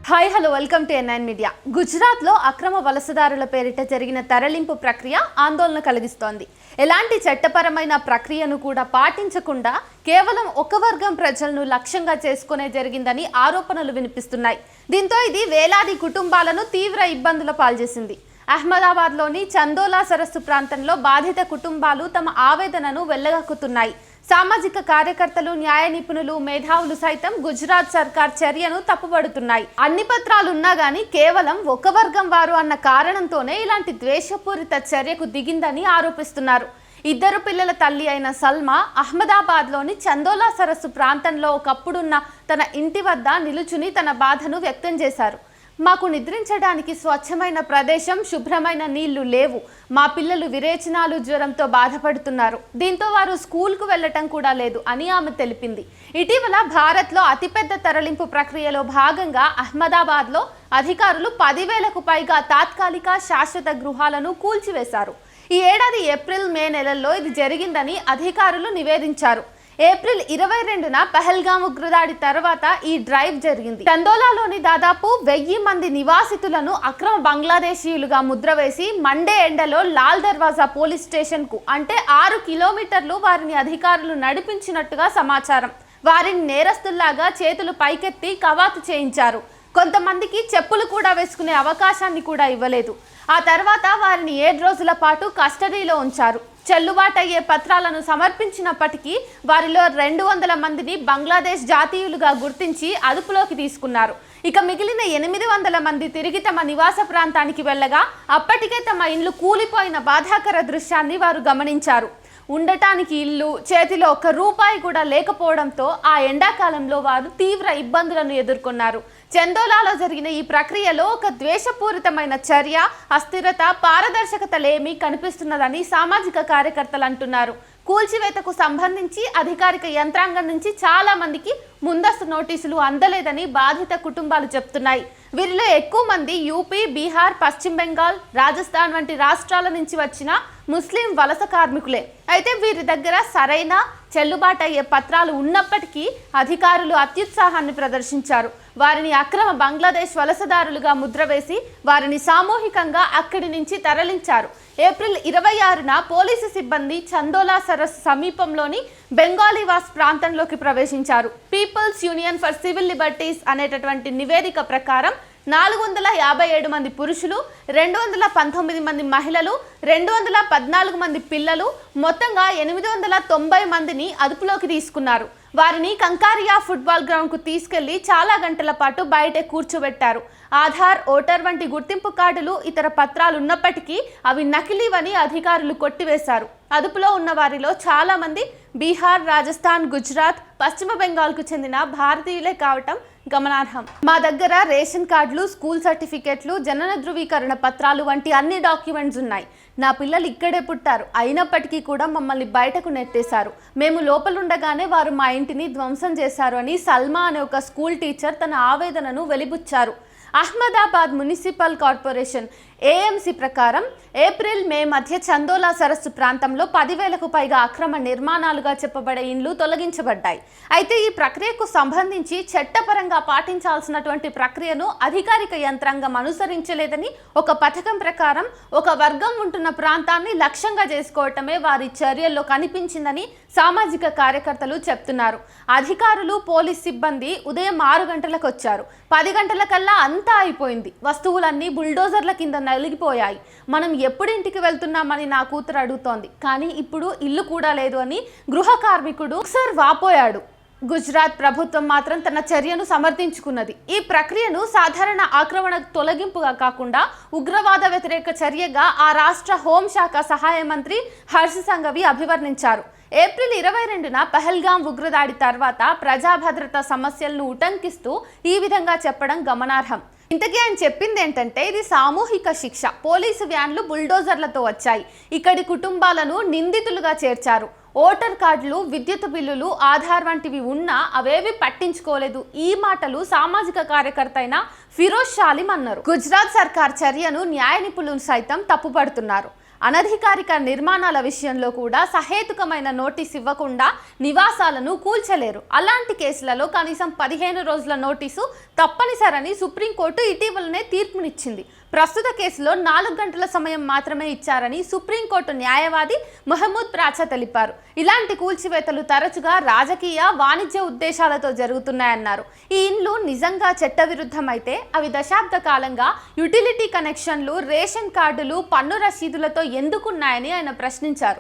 Hi hello welcome to N9 media. గుజరాత్లో అక్రమ వలసదారుల పేరిట జరిగిన తరలింపు ప్రక్రియ ఆందోళన కలిగిస్తోంది. ఎలాంటి చట్టపరమైన ప్రక్రియను కూడా పాటించకుండా కేవలం ఒక వర్గం ప్రజలను లక్ష్యంగా చేసుకునే జరిగిందని ఆరోపణలు వినిపిస్తున్నాయి. దీంతో ఇది వేలాది కుటుంబాలను తీవ్ర ఇబ్బందుల పాల్చేసింది. అహ్మదాబాద్లోని చందోలా సరస్సు ప్రాంతంలో బాధిత కుటుంబాలు తమ ఆవేదనను వెళ్లగక్కుతున్నాయి. సామాజిక కార్యకర్తలు, న్యాయ నిపుణులు, మేధావులు సైతం గుజరాత్ సర్కార్ చర్యను తప్పుపడుతున్నాయి. అన్ని పత్రాలు ఉన్నా గానీ కేవలం ఒక వర్గం వారు అన్న కారణంతోనే ఇలాంటి ద్వేషపూరిత చర్యకు దిగిందని ఆరోపిస్తున్నారు. ఇద్దరు పిల్లల తల్లి అయిన సల్మా అహ్మదాబాద్లోని చందోలా సరస్సు ప్రాంతంలో ఒకప్పుడున్న తన ఇంటి వద్ద నిలుచుని తన బాధను వ్యక్తం చేశారు. మాకు నిద్రించడానికి స్వచ్ఛమైన ప్రదేశం, శుభ్రమైన నీళ్లు లేవు. మా పిల్లలు విరేచనాలు, జ్వరంతో బాధపడుతున్నారు. దీంతో వారు స్కూల్కు వెళ్లటం కూడా లేదు అని ఆమె తెలిపింది. ఇటీవల భారత్లో అతిపెద్ద తరలింపు ప్రక్రియలో భాగంగా అహ్మదాబాద్లో అధికారులు 10,000కు పైగా తాత్కాలిక, శాశ్వత గృహాలను కూల్చివేశారు. ఈ ఏడాది ఏప్రిల్, మే నెలల్లో ఇది జరిగిందని అధికారులు నివేదించారు. ఏప్రిల్ 22న పహల్గామ్ ఉగ్రదాడి తర్వాత ఈ డ్రైవ్ జరిగింది. చందోలాలోని దాదాపు 1000 మంది నివాసితులను అక్రమ బంగ్లాదేశీయులుగా ముద్రవేసి మండే ఎండలో లాల్ దర్వాజా పోలీస్ స్టేషన్ కు అంటే 6 కిలోమీటర్లు వారిని అధికారులు నడిపించినట్టుగా సమాచారం. వారిని నేరస్తుల్లాగా చేతులు పైకెత్తి కవాతు చేయించారు. కొంతమందికి చెప్పులు కూడా వేసుకునే అవకాశాన్ని కూడా ఇవ్వలేదు. ఆ తర్వాత వారిని 7 రోజుల పాటు కస్టడీలో ఉంచారు. చెల్లుబాటయ్యే పత్రాలను సమర్పించినప్పటికీ వారిలో 200 మందిని బంగ్లాదేశ్ జాతీయులుగా గుర్తించి అదుపులోకి తీసుకున్నారు. ఇక మిగిలిన 800 మంది తిరిగి తమ నివాస ప్రాంతానికి వెళ్ళగా అప్పటికే తమ ఇల్లు కూలిపోయిన బాధాకర దృశ్యాన్ని వారు గమనించారు. ఉండటానికి ఇల్లు, చేతిలో 1 రూపాయి కూడా లేకపోవడంతో ఆ ఎండాకాలంలో వారు తీవ్ర ఇబ్బందులను ఎదుర్కొన్నారు. చందోలాలో జరిగిన ఈ ప్రక్రియలో ఒక ద్వేషపూరితమైన చర్య, అస్థిరత, పారదర్శకత లేమి కనిపిస్తున్నదని సామాజిక కార్యకర్తలు అంటున్నారు. కూల్చివేతకు సంబంధించి అధికారిక యంత్రాంగం నుంచి చాలా మందికి ముందస్తు నోటీసులు అందలేదని బాధిత కుటుంబాలు చెప్తున్నాయి. వీరిలో ఎక్కువ మంది యూపీ, బీహార్, పశ్చిమ బెంగాల్, రాజస్థాన్ వంటి రాష్ట్రాల నుంచి వచ్చిన ముస్లిం వలస కార్మికులే. అయితే వీరి దగ్గర సరైన చెల్లుబాటయ్యే పత్రాలు ఉన్నప్పటికీ అధికారులు అత్యుత్సాహాన్ని ప్రదర్శించారు. వారిని అక్రమ బంగ్లాదేశ్ వలసదారులుగా ముద్రవేసి వారిని సామూహికంగా అక్కడి నుంచి తరలించారు. ఏప్రిల్ 26న పోలీసు సిబ్బంది చందోలా సరస్సు సమీపంలోని బెంగాలీవాస్ ప్రాంతంలోకి ప్రవేశించారు. People's Union for Civil Liberties అనేటటువంటి నివేదిక ప్రకారం 457 మంది పురుషులు, 219 మంది మహిళలు, 214 మంది పిల్లలు, మొత్తంగా 890 మందిని అదుపులోకి తీసుకున్నారు. వారిని కంకారియా ఫుట్బాల్ గ్రౌండ్కు తీసుకెళ్లి చాలా గంటల పాటు బయటే కూర్చోబెట్టారు. ఆధార్, ఓటర్ వంటి గుర్తింపు కార్డులు, ఇతర పత్రాలు ఉన్నప్పటికీ అవి నకిలీవని అధికారులు కొట్టివేశారు. అదుపులో ఉన్న వారిలో చాలా మంది బీహార్, రాజస్థాన్, గుజరాత్, పశ్చిమ బెంగాల్కు చెందిన భారతీయులే కావటం గమనార్హం. మా దగ్గర రేషన్ కార్డులు, స్కూల్ సర్టిఫికెట్లు, జనన ధృవీకరణ పత్రాలు వంటి అన్ని డాక్యుమెంట్స్ ఉన్నాయి. నా పిల్లలు ఇక్కడే పుట్టారు. అయినప్పటికీ కూడా మమ్మల్ని బయటకు నెట్టేశారు. మేము లోపలుండగానే వారు మా ఇంటిని ధ్వంసం చేశారు అని సల్మా అనే ఒక స్కూల్ టీచర్ తన ఆవేదనను వెలిబుచ్చారు. అహ్మదాబాద్ మున్సిపల్ కార్పొరేషన్ ఏఎంసీ ప్రకారం ఏప్రిల్, మే మధ్య చందోలా సరస్సు ప్రాంతంలో 10,000కు పైగా అక్రమ నిర్మాణాలుగా చెప్పబడే ఇండ్లు తొలగించబడ్డాయి. అయితే ఈ ప్రక్రియకు సంబంధించి చట్టపరంగా పాటించాల్సినటువంటి ప్రక్రియను అధికారిక యంత్రాంగం అనుసరించలేదని, ఒక పథకం ప్రకారం ఒక వర్గం ఉంటున్న ప్రాంతాన్ని లక్ష్యంగా చేసుకోవటమే వారి చర్యల్లో కనిపించిందని సామాజిక కార్యకర్తలు చెప్తున్నారు. అధికారులు, పోలీస్ సిబ్బంది ఉదయం 6 గంటలకు వచ్చారు. 10 గంటలకల్లా అంతా అయిపోయింది. వస్తువులన్నీ బుల్డోజర్ల కింద నలిగిపోయాయి. మనం ఎప్పుడు ఇంటికి వెళ్తున్నామని నా కూతురు అడుగుతోంది. కానీ ఇప్పుడు ఇల్లు కూడా లేదు అని గృహ కార్మికుడు ఒకసారి వాపోయాడు. గుజరాత్ ప్రభుత్వం మాత్రం తన చర్యను సమర్థించుకున్నది. ఈ ప్రక్రియను సాధారణ ఆక్రమణ తొలగింపుగా కాకుండా ఉగ్రవాద వ్యతిరేక చర్యగా ఆ రాష్ట్ర హోంశాఖ సహాయ మంత్రి హర్ష్ సంఘవి అభివర్ణించారు. ఏప్రిల్ 22న పహల్గామ్ ఉగ్రదాడి తర్వాత ప్రజా భద్రతా సమస్యలను ఉటంకిస్తూ ఈ విధంగా చెప్పడం గమనార్హం. ఇంతకీ ఆయన చెప్పింది ఏంటంటే, ఇది సామూహిక శిక్ష. పోలీసు వ్యాన్లు బుల్డోజర్లతో వచ్చాయి. ఇక్కడి కుటుంబాలను నిందితులుగా చేర్చారు. ఓటర్ కార్డులు, విద్యుత్ బిల్లులు, ఆధార్ వంటివి ఉన్నా అవేవి పట్టించుకోలేదు. ఈ మాటలు సామాజిక కార్యకర్త అయిన ఫిరోజ్ షాలిం అన్నారు. గుజరాత్ సర్కార్ చర్యను న్యాయ నిపుణులు సైతం తప్పుపడుతున్నారు. అనధికారిక నిర్మాణాల విషయంలో కూడా సహేతుకమైన నోటీస్ ఇవ్వకుండా నివాసాలను కూల్చలేరు. అలాంటి కేసులలో కనీసం 15 రోజుల నోటీసు తప్పనిసరని సుప్రీంకోర్టు ఇటీవలనే తీర్పునిచ్చింది. ప్రస్తుత కేసులో 4 గంటల సమయం మాత్రమే ఇచ్చారని సుప్రీంకోర్టు న్యాయవాది మహమూద్ ప్రాచా తెలిపారు. ఇలాంటి కూల్చివేతలు తరచుగా రాజకీయ, వాణిజ్య ఉద్దేశాలతో జరుగుతున్నాయన్నారు. ఈ ఇండ్లు నిజంగా చట్టవిరుద్ధమైతే అవి దశాబ్ద కాలంగా యుటిలిటీ కనెక్షన్లు, రేషన్ కార్డులు, పన్ను రసీదులతో ఎందుకున్నాయని ఆయన ప్రశ్నించారు.